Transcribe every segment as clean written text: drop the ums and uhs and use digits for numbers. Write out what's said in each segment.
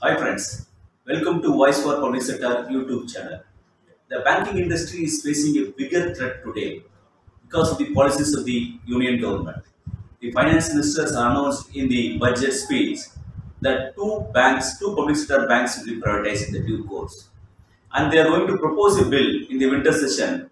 Hi friends, welcome to Voice for Public Sector YouTube channel. The banking industry is facing a bigger threat today because of the policies of the union government. The finance ministers announced in the budget speech that two public sector banks will be prioritized in the due course. And they are going to propose a bill in the winter session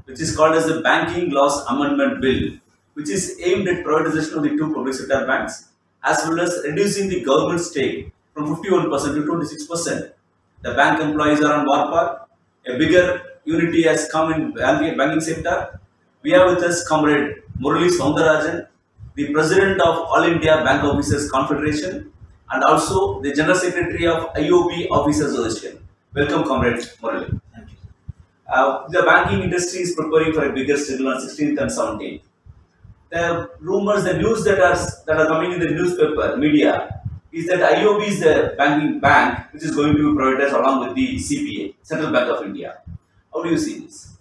which is called as the Banking Laws Amendment Bill, which is aimed at privatization of the two public sector banks as well as reducing the government stake from 51% to 26%. The bank employees are on war path. A bigger unity has come in banking sector. We have with us Comrade Murali Soundarajan, the President of All India Bank Officers Confederation, and also the General Secretary of IOB Officers Association. Welcome, Comrade Murali. Thank you. The banking industry is preparing for a bigger struggle on 16th and 17th. The rumors, the news that are coming in the newspaper, media, is that IOB is the banking bank which is going to be prioritized along with the CBA, Central Bank of India. How do you see this?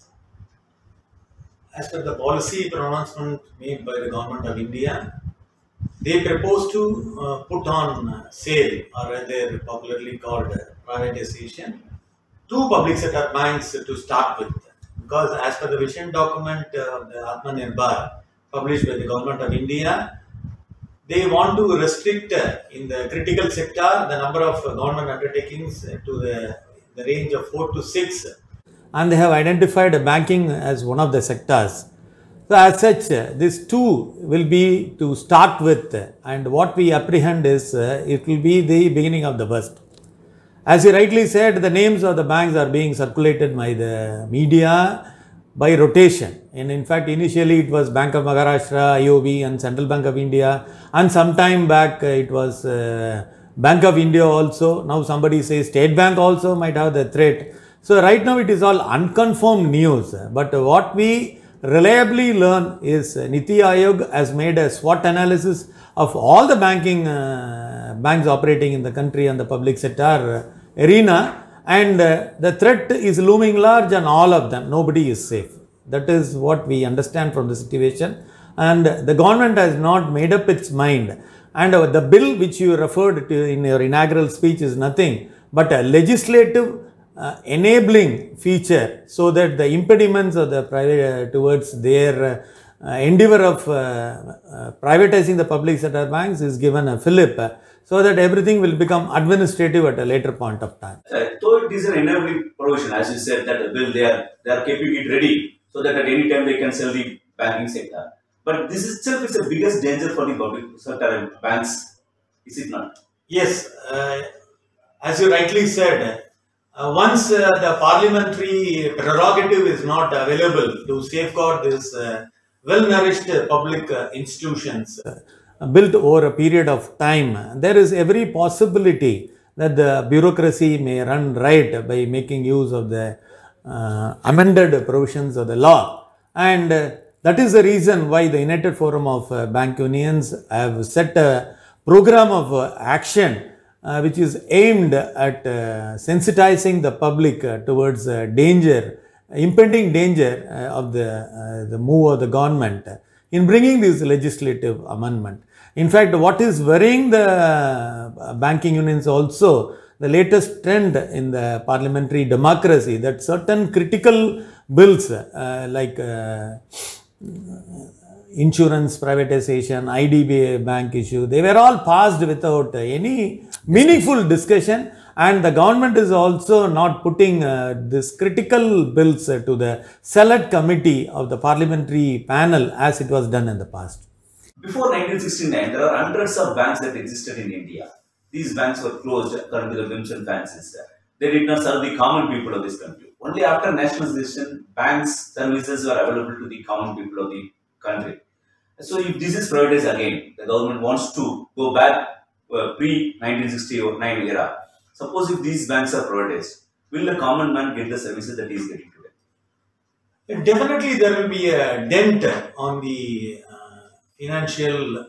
As per the policy pronouncement made by the Government of India, they propose to put on sale, or rather popularly called privatization, two public sector banks to start with. Because as per the vision document of the Atmanirbhar published by the Government of India, they want to restrict in the critical sector the number of government undertakings to the range of 4 to 6. And they have identified banking as one of the sectors. So as such, these two will be to start with, and what we apprehend is it will be the beginning of the worst. As you rightly said, the names of the banks are being circulated by the media by rotation. And in fact, initially it was Bank of Maharashtra, IOB and Central Bank of India, and some time back it was Bank of India also. Now somebody says State Bank also might have the threat. So right now it is all unconfirmed news. But what we reliably learn is Niti Aayog has made a SWOT analysis of all the banking banks operating in the country and the public sector arena, and the threat is looming large on all of them. Nobody is safe. That is what we understand from the situation, and the government has not made up its mind. And the bill which you referred to in your inaugural speech is nothing but a legislative enabling feature, so that the impediments of the private towards their endeavor of privatizing the public sector banks is given a fillip, so that everything will become administrative at a later point of time. So it is an enabling provision, as you said, that the bill they are keeping it ready so that at any time they can sell the banking sector. But this itself is the biggest danger for the public sector banks, is it not? Yes, as you rightly said, once the parliamentary prerogative is not available to safeguard this well-nourished public institutions built over a period of time, there is every possibility that the bureaucracy may run riot by making use of the amended provisions of the law. And that is the reason why the United Forum of Bank Unions have set a program of action which is aimed at sensitizing the public towards impending danger of the move of the government in bringing this legislative amendment. In fact, what is worrying the banking unions also, the latest trend in the parliamentary democracy, that certain critical bills like insurance privatization, IDBI bank issue, they were all passed without any meaningful discussion, and the government is also not putting this critical bills to the select committee of the parliamentary panel as it was done in the past. Before 1969, there are hundreds of banks that existed in India. These banks were closed according to the whims and fancies. They did not serve the common people of this country. Only after nationalization, banks' services were available to the common people of the country. So if this is privatized again, the government wants to go back pre-1969 era. Suppose if these banks are privatized, will the common man get the services that he is getting today? Definitely there will be a dent on the financial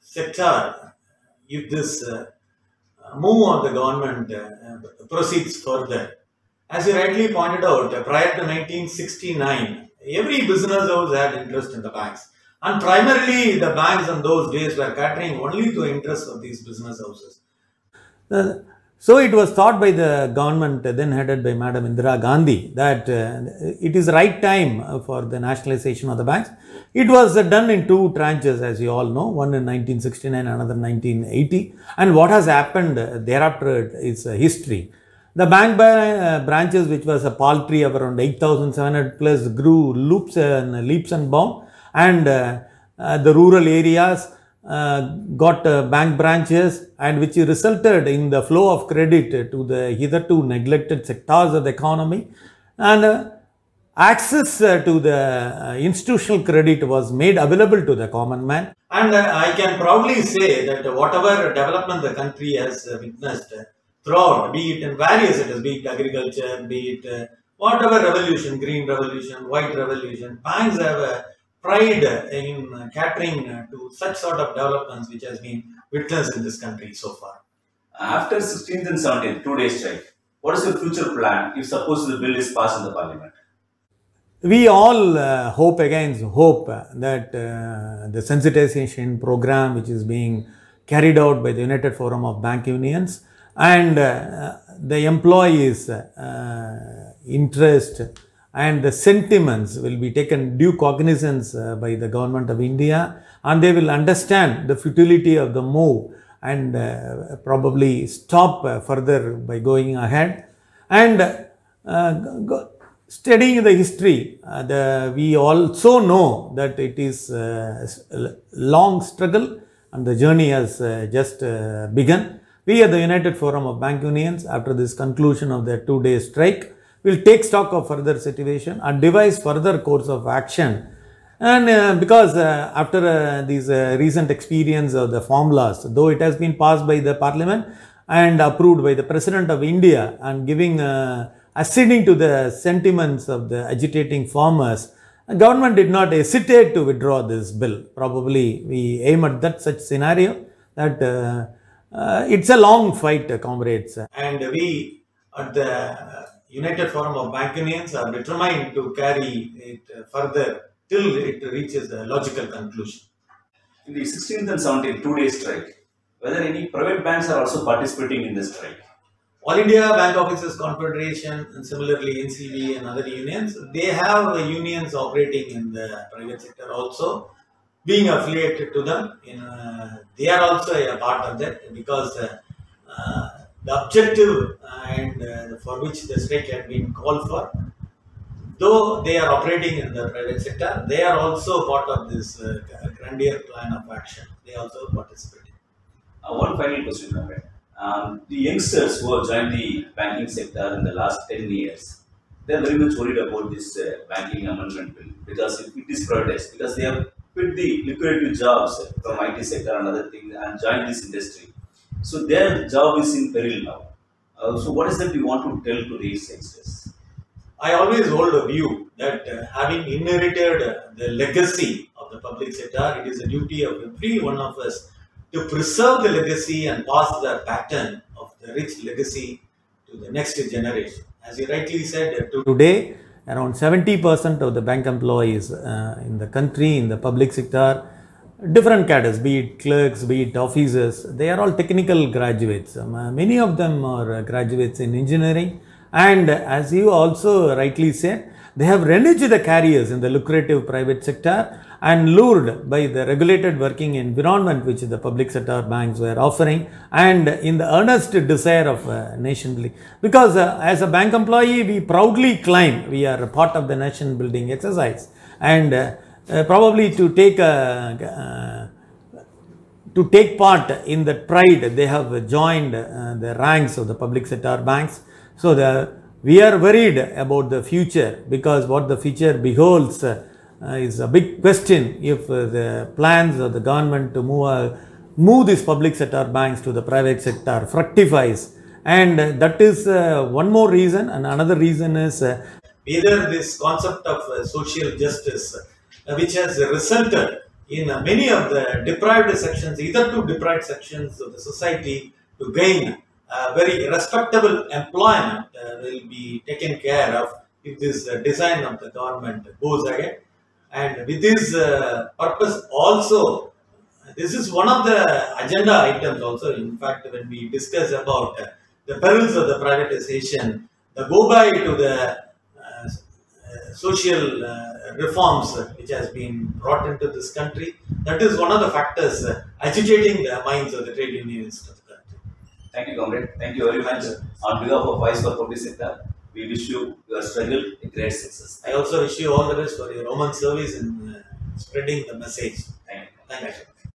sector if this move of the government proceeds further. As you rightly pointed out, prior to 1969, every business house had interest in the banks. And primarily the banks in those days were catering only to interests of these business houses. So it was thought by the government then headed by Madam Indira Gandhi that it is the right time for the nationalization of the banks. It was done in two tranches, as you all know, one in 1969, another 1980. And what has happened thereafter is history. The bank branches, which was a paltry of around 8,700 plus, grew leaps and bounds, and the rural areas got bank branches, and which resulted in the flow of credit to the hitherto neglected sectors of the economy, and access to the institutional credit was made available to the common man. And I can proudly say that whatever development the country has witnessed throughout, be it in various sectors, be it agriculture, be it whatever revolution, green revolution, white revolution, banks have a pride in catering to such sort of developments which has been witnessed in this country so far. After 16th and 17th, 2 days strike, what is your future plan if suppose the bill is passed in the parliament? We all hope against hope that the sensitization program which is being carried out by the United Forum of Bank Unions and the employees' interest and the sentiments will be taken due cognizance by the government of India, and they will understand the futility of the move and probably stop further by going ahead. And studying the history, we also know that it is a long struggle and the journey has just begun. We at the United Forum of Bank Unions, after this conclusion of the 2-day strike, will take stock of further situation and devise further course of action. And because after these recent experience of the formulas, though it has been passed by the Parliament and approved by the President of India and giving acceding to the sentiments of the agitating farmers, the government did not hesitate to withdraw this bill. Probably we aim at that such scenario that it's a long fight, comrades. And we at the United Forum of Bank Unions are determined to carry it further till it reaches a logical conclusion. In the 16th and 17th 2-day strike, whether any private banks are also participating in this strike? All India Bank Officers Confederation and similarly NCB and other unions, they have unions operating in the private sector also, being affiliated to them. They are also a part of that because the objective and for which the strike had been called for, though they are operating in the private sector, they are also part of this grandeur plan of action. They also participate. One final question, comrade. The youngsters who have joined the banking sector in the last 10 years, they are very much worried about this banking amendment bill because it is privatized, because they have quit the lucrative jobs from IT sector and other things and joined this industry. So their job is in peril now. So what is that you want to tell to these youngsters? I always hold a view that having inherited the legacy of the public sector, it is a duty of every one of us to preserve the legacy and pass the pattern of the rich legacy to the next generation. As you rightly said, today around 70% of the bank employees in the country, in the public sector, different cadres, be it clerks, be it officers, they are all technical graduates. Many of them are graduates in engineering, and as you also rightly said, they have reneged the careers in the lucrative private sector and lured by the regulated working environment which the public sector banks were offering, and in the earnest desire of nation building. Because as a bank employee, we proudly claim we are a part of the nation building exercise, and probably to take part in that pride, they have joined the ranks of the public sector banks. So we are worried about the future, because what the future beholds is a big question if the plans of the government to move these public sector banks to the private sector fructifies. And that is one more reason, and another reason is either this concept of social justice, which has resulted in many of the deprived sections, either to deprived sections of the society to gain very respectable employment will be taken care of if this design of the government goes ahead. And with this purpose also, this is one of the agenda items also. In fact, when we discuss about the perils of the privatization, the go by to the social reforms which has been brought into this country, that is one of the factors agitating the minds of the trade unionists of the country. Thank you, comrade. Thank you very much. On behalf of Voice for Public Sector, we wish you your struggle a great success. I also wish you all the best for your Roman service and spreading the message. Thank you. Thank you.